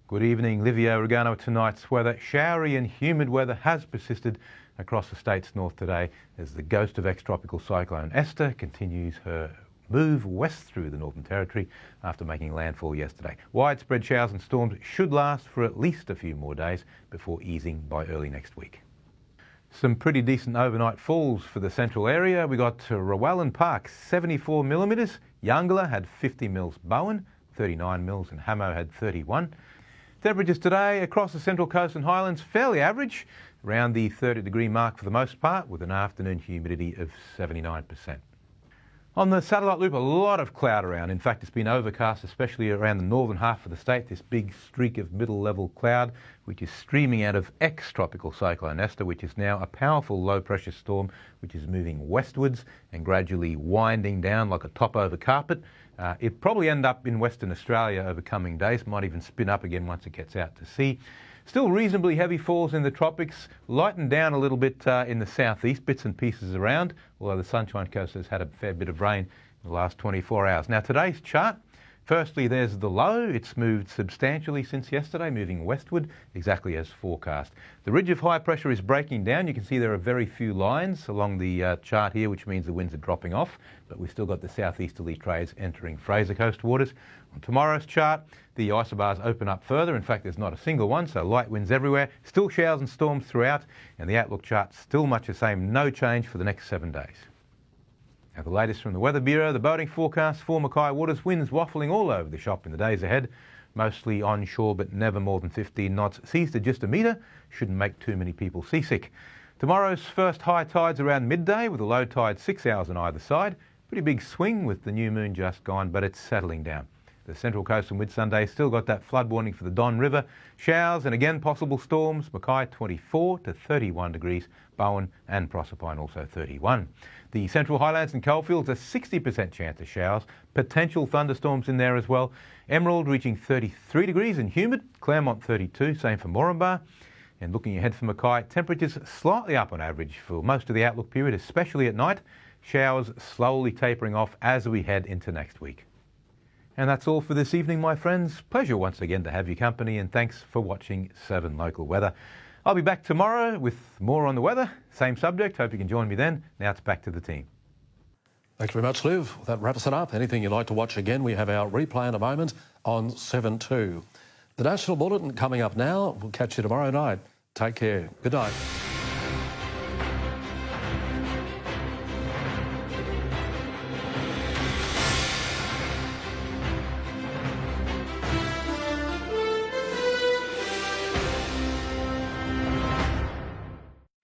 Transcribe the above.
Good evening, Livio, Regano. Tonight's weather. Showery and humid weather has persisted across the state's north today as the ghost of ex-tropical cyclone Esther continues her move west through the Northern Territory after making landfall yesterday. Widespread showers and storms should last for at least a few more days before easing by early next week. Some pretty decent overnight falls for the central area. We got Rowellan Park, 74 millimetres. Yangala had 50 mils. Bowen, 39 mils, and Hamo had 31. Temperatures today across the Central Coast and Highlands fairly average, around the 30-degree mark for the most part, with an afternoon humidity of 79%. On the satellite loop, a lot of cloud around. In fact, it's been overcast, especially around the northern half of the state. This big streak of middle-level cloud, which is streaming out of ex-tropical cyclone Esther, which is now a powerful low-pressure storm, which is moving westwards and gradually winding down like a top-over carpet. It'll probably end up in Western Australia over coming days, might even spin up again once it gets out to sea. Still reasonably heavy falls in the tropics, lightened down a little bit in the southeast, bits and pieces around, although the Sunshine Coast has had a fair bit of rain in the last 24 hours. Now today's chart, firstly there's the low. It's moved substantially since yesterday, moving westward exactly as forecast. The ridge of high pressure is breaking down. You can see there are very few lines along the chart here, which means the winds are dropping off, but we've still got the southeasterly trades entering Fraser Coast waters. On tomorrow's chart, the isobars open up further. In fact, there's not a single one, so light winds everywhere. Still showers and storms throughout, and the outlook chart's still much the same, no change for the next 7 days. Now, the latest from the Weather Bureau, the boating forecast for Mackay waters, winds waffling all over the shop in the days ahead, mostly onshore but never more than 15 knots. Seas to just a metre, shouldn't make too many people seasick. Tomorrow's first high tides around midday with a low tide 6 hours on either side. Pretty big swing with the new moon just gone, but it's settling down. The Central Coast and Whitsunday still got that flood warning for the Don River. Showers and again possible storms. Mackay 24 to 31 degrees. Bowen and Proserpine also 31. The Central Highlands and Coalfields, a 60% chance of showers. Potential thunderstorms in there as well. Emerald reaching 33 degrees and humid. Claremont 32, same for Moranbah. And looking ahead for Mackay, temperatures slightly up on average for most of the outlook period, especially at night. Showers slowly tapering off as we head into next week. And that's all for this evening, my friends. Pleasure once again to have your company, and thanks for watching 7 Local Weather. I'll be back tomorrow with more on the weather. Same subject. Hope you can join me then. Now it's back to the team. Thanks very much, Liv. That wraps it up. Anything you'd like to watch again, we have our replay in a moment on 7/2. The National Bulletin coming up now. We'll catch you tomorrow night. Take care. Good night.